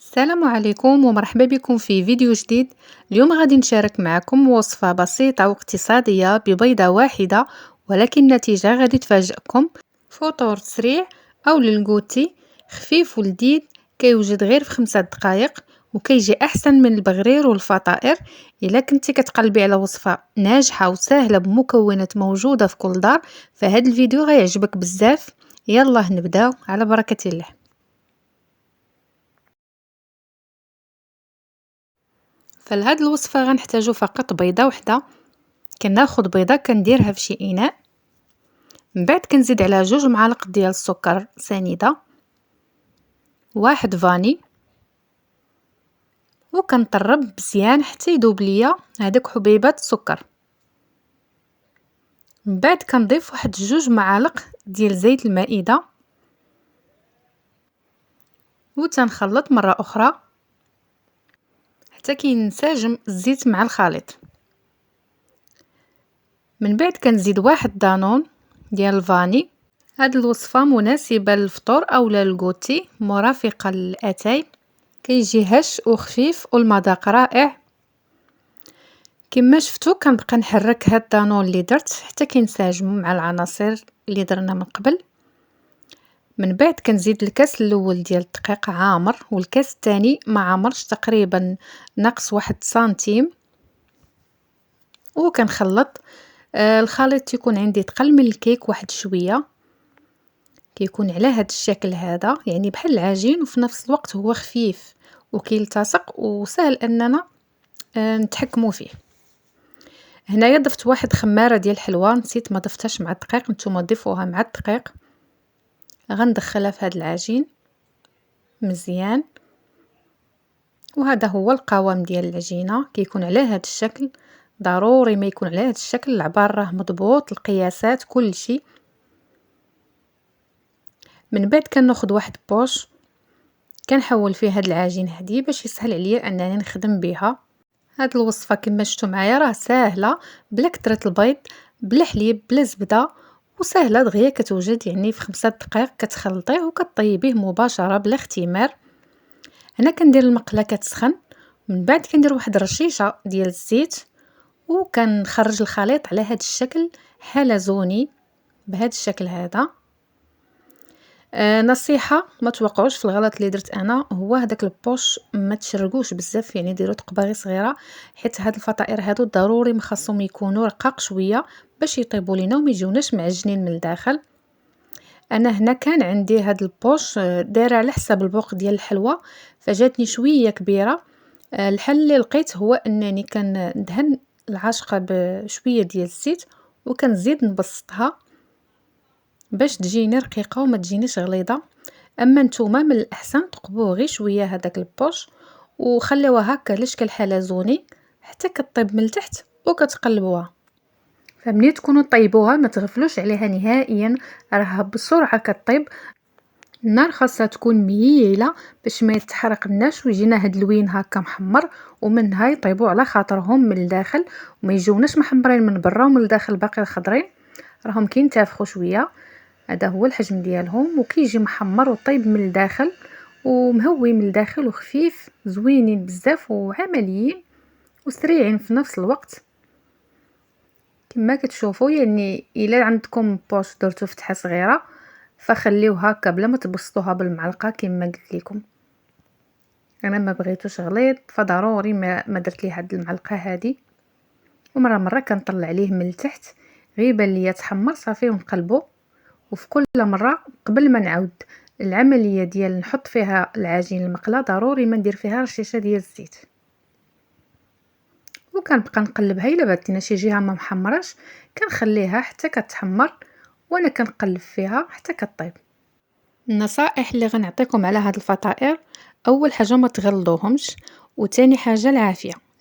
السلام عليكم ومرحبا بكم في فيديو جديد. اليوم غادي نشارك معكم وصفة بسيطة واقتصادية ببيضة واحدة، ولكن النتيجة غادي تفاجئكم. فطور سريع أو للغوتي، خفيف ولذيذ، كيوجد غير في 5 دقائق وكيجي أحسن من البغرير والفطائر. إلا كنتي كتقلبي على وصفة ناجحة وسهلة بمكونات موجودة في كل دار، فهاد الفيديو غيعجبك بزاف. يلا نبداو على بركة الله. فلهاد الوصفة غنحتاجو فقط بيضة وحدة. كناخد بيضة كنديرها في شي إناء، من بعد كنزيد عليها 2 معالق ديال السكر سنيدة، 1 فاني، وكنطرب مزيان حتى يذوب ليا هادوك حبيبات السكر. من بعد كنضيف واحد 2 معالق ديال زيت المائدة، وتنخلط مرة أخرى حتى كينسجم الزيت مع الخليط. من بعد كنزيد 1 دانون ديال الفاني. هاد الوصفة مناسبة للفطور أو للغوتي، مرافقة للأتاي، كيجي هش وخفيف والمذاق رائع. كما شفتوا كنبقى نحرك هاد الدانون اللي درت حتى كينسجموا مع العناصر اللي درنا من قبل. من بعد كنزيد الكاس الاول ديال الدقيق عامر، والكاس الثاني ما عامرش، تقريبا ناقص 1 سنتيم، وكنخلط. الخليط تيكون عندي تقل من الكيك واحد شويه، كيكون على هاد الشكل هذا، يعني بحال العجين، وفي نفس الوقت هو خفيف وكيلتصق وسهل اننا نتحكموا فيه. هنايا ضفت واحد خماره ديال الحلوى، نسيت ما ضفتهاش مع الدقيق، نتوما ضيفوها مع الدقيق. غندخلها في هاد العجين مزيان، وهذا هو القوام ديال العجينه، كيكون على هاد الشكل. ضروري ما يكون على هاد الشكل، العبار راه مضبوط، القياسات كل شيء. من بعد كناخد واحد بوش كنحول فيه هاد العجين هادي باش يسهل عليا انني نخدم بها. هاد الوصفه كما شفتوا معايا راه ساهله، بلا كثره البيض، بلا حليب، بلا زبده، وسهله دغيا كتوجد، يعني في 5 دقائق كتخلطيه وكطيبيه مباشره بلا اختمار. هنا كندير المقله كتسخن، من بعد كندير واحد رشيشه ديال الزيت، وكنخرج الخليط على هاد الشكل حلزوني بهذا الشكل هذا. نصيحة ما توقعوش في الغلط اللي درت انا، هو هذاك البوش ما تشرقوش بزاف، يعني ديروا تقباغي صغيره، حيت هاد الفطائر هادو ضروري مخصهم يكونوا رقاق شويه باش يطيبوا لينا وما يجوناش معجنين من الداخل. انا هنا كان عندي هاد البوش دايره على حساب البوق ديال الحلوى، فجاتني شويه كبيره. الحل اللي لقيت هو انني كندهن العاشقه بشويه ديال الزيت، وكنزيد نبسطها باش تجيني رقيقه وما تجينيش غليظه. اما نتوما من الاحسن تقبوه غير شويه هذاك البوش، وخليوها هكا على شكل حلزوني حتى كطيب من التحت، وكتقلبوها. فملي تكونوا طيبوها ما تغفلوش عليها نهائيا، راها بسرعه كطيب. النار خاصها تكون مهيله باش ما يتحرقناش ويجينا هاد اللوين هكا محمر، ومنها يطيبوا على خاطرهم من الداخل وما يجوناش محمرين من برا ومن الداخل باقي خضرين، راهم كينتفخوا شويه. هذا هو الحجم ديالهم، وكيجي محمر وطيب من الداخل ومهوي من الداخل وخفيف، زوينين بزاف وعمليين وسريعين في نفس الوقت. كما كتشوفوا، يعني الا عندكم بوش درتو فتحه صغيره فخليوه هكا بلا ما تبسطوها بالمعلقه كما قلت لكم. انا ما بغيتوش غليظ فضروري ما درت ليه هاد المعلقه هذه، ومره كنطلع عليه من التحت غير بان ليا تحمر صافي ونقلبو. وفي كل مره قبل ما نعاود العمليه ديال نحط فيها العجين المقله ضروري ما ندير فيها رشيشه ديال الزيت، وكنبقى نقلبها الا بغيتينا شي جهه ما محمراش كنخليها حتى كتحمر، وانا كنقلب فيها حتى كطيب. النصائح اللي غنعطيكم على هاد الفطائر: اول حاجه ما تغلضوهمش، وثاني حاجه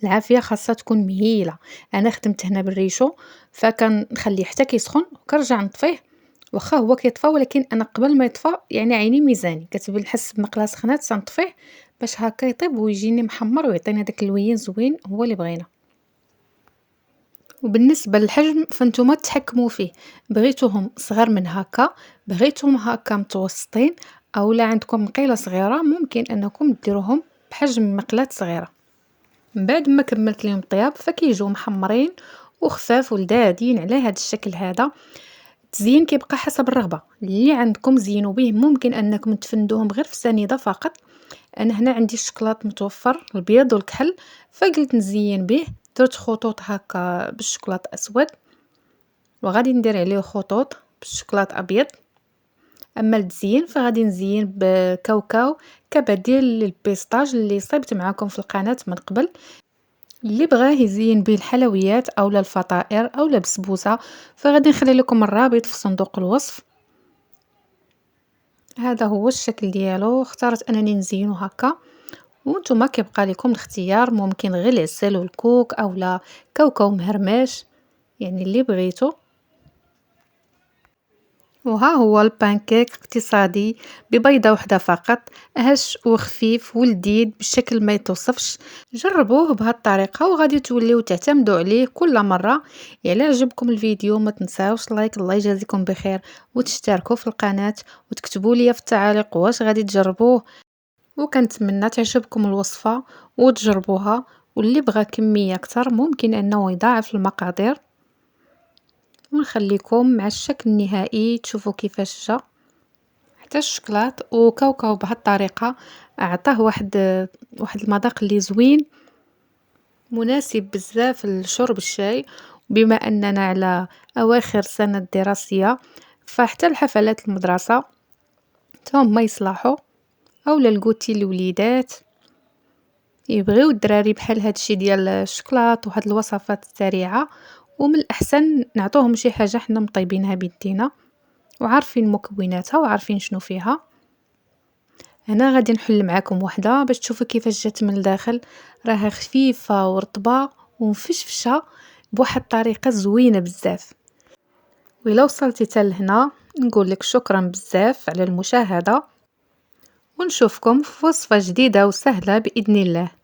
العافيه خاصها تكون مهيله. انا خدمت هنا بالريشو فكنخليه حتى كيسخن وكنرجع نطفيه، واخا هو كيطفى ولكن انا قبل ما يطفى يعني عيني ميزاني كتبان نحس بمقله سخنات تنطفيه باش هكا يطيب ويجيني محمر ويعطينا داك اللوين زوين هو اللي بغينا. وبالنسبه للحجم فانتوما تحكموا فيه، بغيتوهم صغر من هكا، بغيتوهم هكا متوسطين، او لا عندكم مقيله صغيره ممكن انكم ديروهم بحجم مقلاة صغيرة. من بعد ما كملت ليهم الطياب فكيجيو محمرين وخفاف ولذاذين على هذا الشكل هذا. التزيين كيبقى حسب الرغبة اللي عندكم، زينوا به. ممكن انكم تفندوهم غير في سنيده فقط. انا هنا عندي الشوكولات متوفر، البيض والكحل، فقلت نزين به. درت خطوط هكا بالشوكولات اسود، وغادي ندير عليه خطوط بالشوكولات ابيض. اما التزيين فغادي نزين بكاوكاو كبديل للبيستاج اللي صيبت معكم في القناة من قبل. اللي بغاه يزين به الحلويات او الفطائر او بسبوسه فغادي نخلي لكم الرابط في صندوق الوصف. هذا هو الشكل ديالو. اختارت انني نزينو هكا، وانتم كيبقى لكم الاختيار، ممكن غير العسل والكوك او لا كاوكاو مهرمش، يعني اللي بغيتو. وها هو البانكيك اقتصادي ببيضة واحدة فقط، هش وخفيف ولذيذ بشكل ما يتوصفش. جربوه بهذه الطريقة وغادي توليو تعتمدوا عليه كل مرة. إلا عجبكم الفيديو ما تنساوش لايك، الله يجازيكم بخير، وتشتركوا في القناة وتكتبوا لي في التعاليق واش غادي تجربوه. وكنتمنى تعجبكم الوصفة وتجربوها، واللي بغى كمية اكثر ممكن انه يضاعف المقادير. ونخليكم مع الشكل النهائي تشوفوا كيفاش جا. حتى الشوكولات وكاوكاو بهذه الطريقه اعطاه واحد المذاق اللي زوين، مناسب بزاف لشرب الشاي. بما اننا على اواخر سنه دراسيه فحتى الحفلات المدرسه تهم ما يصلحوا، او للكوتي الوليدات يبغيو الدراري بحال هادشي ديال الشوكولات وهاد الوصفات السريعه. ومن الأحسن نعطوهم شي حاجة حنا مطيبينها بيدينا وعارفين مكوناتها وعارفين شنو فيها. هنا غادي نحل معاكم وحده باش تشوفوا كيفاش جات من الداخل. راها خفيفة ورطبة ومفشفشة بواحد الطريقة زوينة بزاف. وإلا وصلتي حتى لهنا نقول لك شكرا بزاف على المشاهدة، ونشوفكم في وصفة جديدة وسهلة بإذن الله.